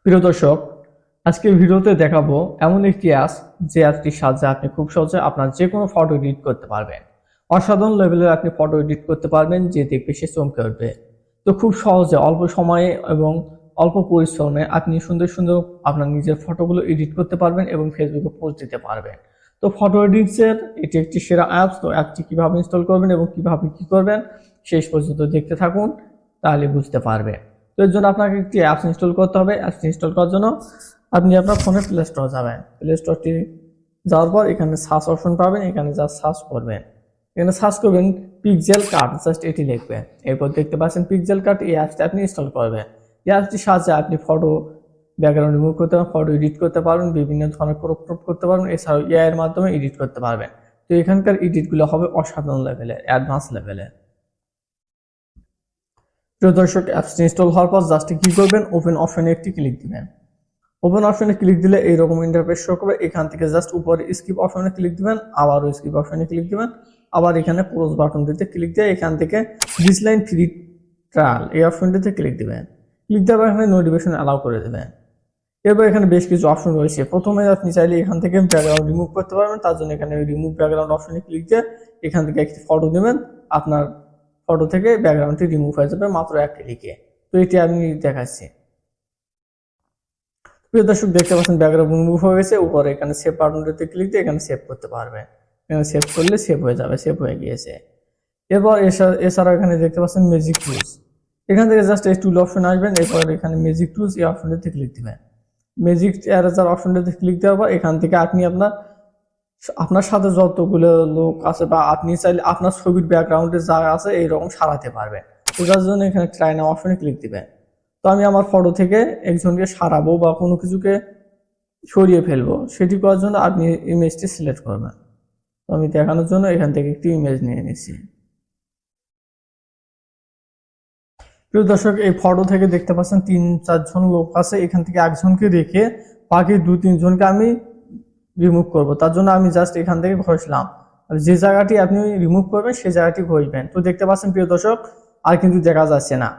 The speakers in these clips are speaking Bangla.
প্রিয় দর্শক, আজকের ভিডিওতে দেখাবো এমন একটি অ্যাপ যে অ্যাপটির সাহায্যে আপনি খুব সহজে আপনার যে কোনো ফটো এডিট করতে পারবেন। অসাধারণ লেভেলের আপনি ফটো এডিট করতে পারবেন, যে দেখবে সে চমকে উঠবে। তো খুব সহজে অল্প সময়ে এবং অল্প পরিশ্রমে আপনি সুন্দর সুন্দর আপনার নিজের ফটোগুলো এডিট করতে পারবেন এবং ফেসবুকে পোস্ট দিতে পারবেন। তো ফটো এডিটসের এটি একটি সেরা অ্যাপস। তো অ্যাপটি কিভাবে ইনস্টল করবেন এবং কিভাবে কি করবেন শেষ পর্যন্ত দেখতে থাকুন, তাহলে বুঝতে পারবেন। তো এর জন্য আপনাকে একটি অ্যাপস ইনস্টল করতে হবে। অ্যাপস ইনস্টল করার জন্য আপনি আপনার ফোনে প্লে স্টোর যাবেন। প্লে স্টোরটি যাওয়ার পর এখানে সার্চ অপশন পাবেন, এখানে যা সার্চ করবেন, এখানে সার্চ করবেন পিক্সেল কাট, জাস্ট এটি লিখবেন। এরপর দেখতে পাচ্ছেন পিক্সেল কাট, এই অ্যাপসটি আপনি ইনস্টল করবেন। এই অ্যাপসটির সাহায্যে আপনি ফটো ব্যাকগ্রাউন্ড রিমুভ করতে পারবেন, ফটো এডিট করতে পারবেন, বিভিন্ন ধরনের ক্রপ করতে পারবেন, এছাড়াও এআই এর মাধ্যমে এডিট করতে পারবেন। তো এখানকার এডিটগুলো হবে অসাধারণ লেভেলের, অ্যাডভান্স লেভেলের। প্রিয় দর্শক, অ্যাপসটি ইনস্টল হওয়ার পর জাস্ট কি করবেন, ওপেন অপশনে একটি ক্লিক দিবেন। ওপেন অপশনে ক্লিক দিলে এইরকম ইন্টারফেস শো করবে। এখান থেকে জাস্ট উপরে স্কিপ অপশনে ক্লিক দিবেন, আবারও স্কিপ অপশনে ক্লিক দিবেন, আবার এখানে ক্লোজ বাটনটিতে ক্লিক দিয়ে এখান থেকে দিস লাইন ফ্রি ট্রায়াল এই অপশনটিতে ক্লিক দিবেন। ক্লিক দেওয়ার এখানে নোটিফিকেশন অ্যালাউ করে দেবেন। এরপর এখানে বেশ কিছু অপশন রয়েছে। প্রথমে আপনি চাইলে এখান থেকে ব্যাকগ্রাউন্ড রিমুভ করতে পারবেন। তার জন্য এখানে রিমুভ ব্যাকগ্রাউন্ড অপশনে ক্লিক দিয়ে এখান থেকে একটি ফটো নেবেন, আপনার ফটো থেকে ব্যাকগ্রাউন্ডটি রিমুভ হয়ে যাবে মাত্র এক ক্লিকে। তো এটি আমি দেখাচ্ছি। প্রিয় দর্শক, দেখতে পাচ্ছেন ব্যাকগ্রাউন্ড রিমুভ হয়ে গেছে। উপরে এখানে সেভ বাটনটিতে ক্লিক দিয়ে এখানে সেভ করতে পারবেন। এখানে সেভ করলে সেভ হয়ে যাবে, সেভ হয়ে গিয়েছে। এরপর এছাড়াও এখানে দেখতে পাচ্ছেন ম্যাজিক টুলস, এখান থেকে জাস্ট এই টুল অপশন আসবেন। এরপর এখানে ম্যাজিক টুলস এই অপশনটিতে ক্লিক দিবেন। ম্যাজিক এরেজার অপশনটিতে ক্লিক দেওয়ার পর এখান থেকে আপনি আপনার সাথে যতগুলো লোক আছে বা আপনি চাইলে আপনার ছবির ব্যাকগ্রাউন্ডে যা আছে এইরকম সারাতে পারবেন। তো যার জন্য এখানে ট্রাই নাও অপশনে ক্লিক দিবেন। তো আমি আমার ফটো থেকে একজনকে সারাবো বা কোনো কিছুকে সরিয়ে ফেলবো, সেটি করার জন্য আপনি ইমেজটি সিলেক্ট করবেন। তো আমি দেখানোর জন্য এখান থেকে একটি ইমেজ নিয়ে নিচ্ছি। প্রিয় দর্শক, এই ফটো থেকে দেখতে পাচ্ছেন 3-4 জন লোক আছে। এখান থেকে একজনকে রেখে বাকি 2-3 জনকে আমি রিমুভ করব। তার জন্য আমি জাস্ট এখান থেকে ঘষলাম। যে জায়গাটি আপনি রিমুভ করবেন সেই জায়গাটি ঘষবেন। তো দেখতে পাচ্ছেন প্রিয় দর্শক, আর কিন্তু দেখা যাচ্ছে না,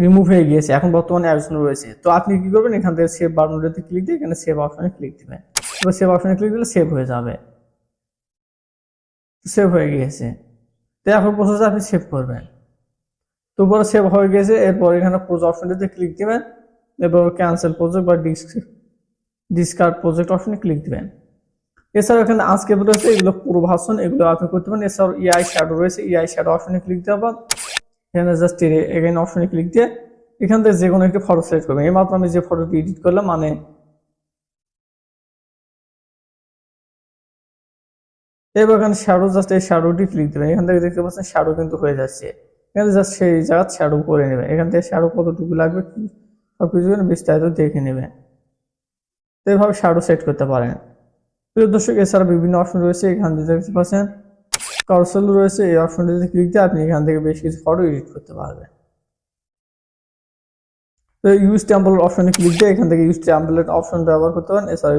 রিমুভ হয়ে গিয়েছে। এখন বর্তমানে একজন রয়েছে। তো আপনি কি করবেন, এখান থেকে সেভ বাটনটিতে ক্লিক দিয়ে এখানে সেভ অপশনে ক্লিক দিবেন। এবার সেভ অপশনে ক্লিক দিলে সেভ হয়ে যাবে। সেভ হয়ে গিয়েছে। তো এখন প্রসেসে আপনি সেভ করবেন। তো উপরে সেভ হয়ে গেছে। এরপর এখানে ক্লোজ অপশনটিতে ক্লিক দিবেন। এরপর ক্যান্সেল প্রজেক্ট বা ডিসকার্ড প্রজেক্ট অপশনে ক্লিক দিবেন। এছাড়াও এখানে আনস্কেপ রয়েছে, এগুলো পুরো ভার্সন, এগুলো আপনি করতে পারেন। এছাড়াও ইআই শ্যাডো রয়েছে, ইআই শ্যাডো অপশনে ক্লিক দেওয়ার পর এখানে জাস্ট এগেইন অপশনে ক্লিক দিয়ে এখান থেকে যে কোনো একটি ফটো সিলেক্ট করবেন। এইমাত্র আমি যে ফটোটি এডিট করলাম, মানে এবার এখানে শ্যাডো, জাস্ট এই শ্যাডোটি ক্লিক দেবেন। এখান থেকে দেখতে পাচ্ছেন শ্যাডো কিন্তু হয়ে যাচ্ছে। এখানে জাস্ট সেই জায়গা শ্যাডো করে নেবেন। এখান থেকে শ্যাডো কতটুকু লাগবে সবকিছু বিস্তারিত দেখে নেবেন। তো এইভাবে শ্যাডো সেট করতে পারেন। প্রিয় দর্শক, এছাড়া বিভিন্ন অপশন রয়েছে। এখান থেকে দেখতে পাচ্ছেন কারসেল রয়েছে, এই অপশনটিতে ক্লিক দিয়ে আপনি এখান থেকে বেশ কিছু ফটো এডিট করতে পারবেন। তো ইউজ টেমপ্লেট অপশনে ক্লিক দিয়ে এখান থেকে ইউজ টেমপ্লেট অপশন ব্যবহার করতে পারেন। এছাড়া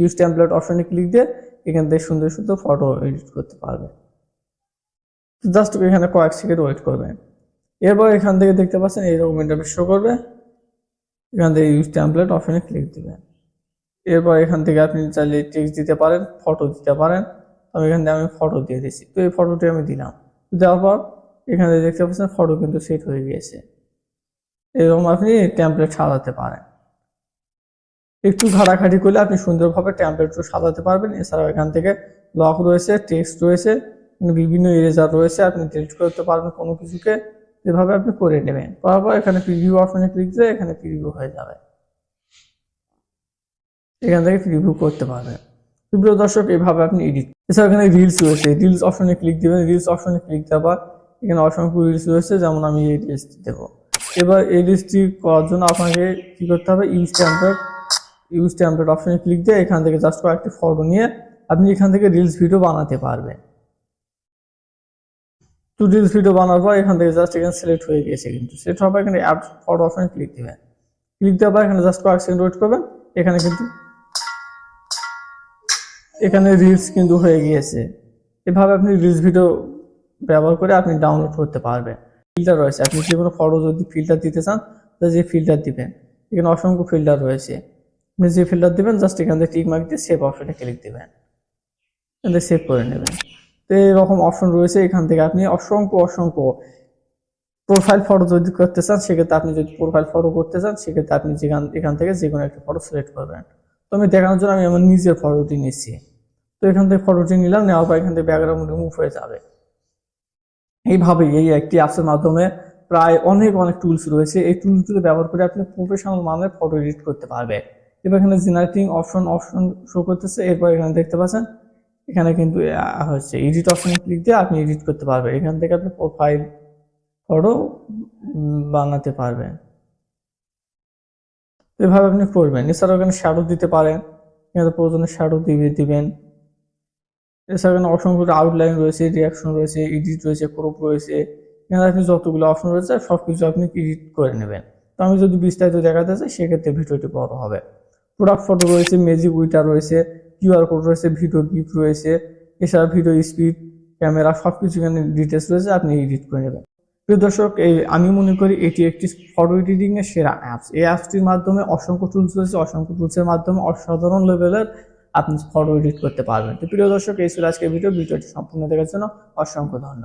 ইউজ টেমপ্লেট অপশনে ক্লিক দিয়ে এখান থেকে সুন্দর সুন্দর ফটো এডিট করতে পারবেন। জাস্ট এখানে কয়েক সেকেন্ড ওয়েট করবেন। এরপর এখান থেকে দেখতে পাচ্ছেন এইরকম ইন্টারফেস শো করবে। এখান থেকে ইউজ টেমপ্লেট অপশনে ক্লিক দিবেন। এরপর এখান থেকে আপনি চাইলে টেক্সট দিতে পারেন, ফটো দিতে পারেন। আমি এখান থেকে ফটো দিয়ে দিচ্ছি। তো এই ফটোটি আমি দিলাম। দেওয়ার পর এখানে দেখতে পাচ্ছেন ফটো কিন্তু সেট হয়ে গিয়েছে। এরকম আপনি টেমপ্লেট সাজাতে পারেন। একটু ঘাটাঘাটি করলে আপনি সুন্দরভাবে টেমপ্লেটও সাজাতে পারবেন। এছাড়াও এখান থেকে ব্লক রয়েছে, টেক্সট রয়েছে, বিভিন্ন ইরেজার রয়েছে, আপনি ডিলিট করতে পারবেন কোনো কিছুকে। এভাবে আপনি করে নেবেন। করার পর এখানে প্রিভিউ অপশনে ক্লিক দিয়ে এখানে প্রিভিউ হয়ে যাবে। এখান থেকে প্রিভিউ করতে পারবেন। প্রিয় দর্শক, এইভাবে আপনি এডিট। এছাড়া এখানে রিলস রয়েছে, রিলস অপশনে ক্লিক দিবেন। রিলস অপশনে ক্লিক দেওয়ার পর এখানে অসংখ্য রিলস রয়েছে, যেমন আমি এই রিলসটি দেবো। এবার এই রিলসটি করার জন্য আপনাকে কি করতে হবে, ইউজ টেমপ্লেট অপশনে ক্লিক দিয়ে এখান থেকে জাস্ট কয়েকটি ফটো নিয়ে আপনি এখান থেকে রিলস ভিডিও বানাতে পারবেন। তো রিলস ভিডিও বানার পর এখান থেকে জাস্ট এখানে সিলেক্ট হয়ে গেছে। কিন্তু সিলেক্ট হওয়ার পর এখানে অ্যাড ফটো অপশনে ক্লিক দিবেন। ক্লিক দেওয়ার পর এখানে জাস্ট কয়েক সেকেন্ড ওয়েট করবেন। এখানে কিন্তু এখানে রিলস কিন্তু হয়ে গিয়েছে। এভাবে আপনি রিলস ভিডিও ব্যবহার করে আপনি ডাউনলোড করতে পারবেন। ফিল্টার রয়েছে, আপনি যে কোনো ফটো যদি ফিল্টার দিতে চান, যে ফিল্টার দিবেন। এখানে অসংখ্য ফিল্টার রয়েছে। আপনি যে ফিল্টার দিবেন জাস্ট এখান থেকে টিক মার্ক দিয়ে সেভ অপশনে ক্লিক দিবেন, এখান থেকে সেভ করে নেবেন। তো এরকম অপশন রয়েছে, এখান থেকে আপনি অসংখ্য প্রোফাইল ফটো যদি করতে চান সেক্ষেত্রে আপনি যদি প্রোফাইল ফটো করতে চান সেক্ষেত্রে আপনি এখান থেকে যে কোনো একটা ফটো সিলেক্ট করবেন। তো আমি দেখানোর জন্য আমি আমার নিজের ফটোটি নিচ্ছি। তো এখান থেকে ফটোটি নিলাম, নেওয়ার পর এখান থেকে ব্যাকগ্রাউন্ড রিমুভ হয়ে যাবে। এইভাবে এই একটি অ্যাপসের মাধ্যমে প্রায় অনেক টুলস রয়েছে। এই টুলসগুলো ব্যবহার করে আপনি প্রফেশনাল মানের ফটো এডিট করতে পারবেন। এবার এখানে জেনারেটিং অপশন শো করতেছে। এরপর এখানে দেখতে পাচ্ছেন এখানে কিন্তু হচ্ছে এডিট অপশনে ক্লিক দিয়ে আপনি এডিট করতে পারবেন। এখান থেকে আপনি প্রোফাইল ফটো বানাতে পারবেন। এভাবে আপনি করবেন। এছাড়াও এখানে শ্যাডো দিতে পারেন, এখানে প্রয়োজনে শ্যাডো দিবেন। এছাড়া এখানে অসংখ্য আউটলাইন রয়েছে, রিয়াকশন রয়েছে, এডিট রয়েছে, ক্রপ রয়েছে। এখানে আপনি যতগুলো অপশন রয়েছে সবকিছু আপনি এডিট করে নেবেন। তো আমি যদি বিস্তারিত দেখাতে চাই সেক্ষেত্রে ভিডিওটি বড় হবে। প্রোডাক্ট ফটো রয়েছে, ম্যাজিক উইটার রয়েছে, কিউআর কোড রয়েছে, ভিডিও গিফট রয়েছে, এছাড়া ভিডিও স্পিড, ক্যামেরা সবকিছু এখানে ডিটেলস রয়েছে, আপনি এডিট করে নেবেন। প্রিয় দর্শক, আমি মনে করি এটি একটি ফটো এডিটিং এর সেরা অ্যাপস। এই অ্যাপসটির মাধ্যমে অসংখ্য টুলস রয়েছে, অসংখ্য টুলসের মাধ্যমে অসাধারণ লেভেলের আপনি ফটো এডিট করতে পারবেন। তো প্রিয় দর্শক, এই ছিল আজকের ভিডিওটি সম্পূর্ণ দেখার জন্য অসংখ্য ধন্যবাদ।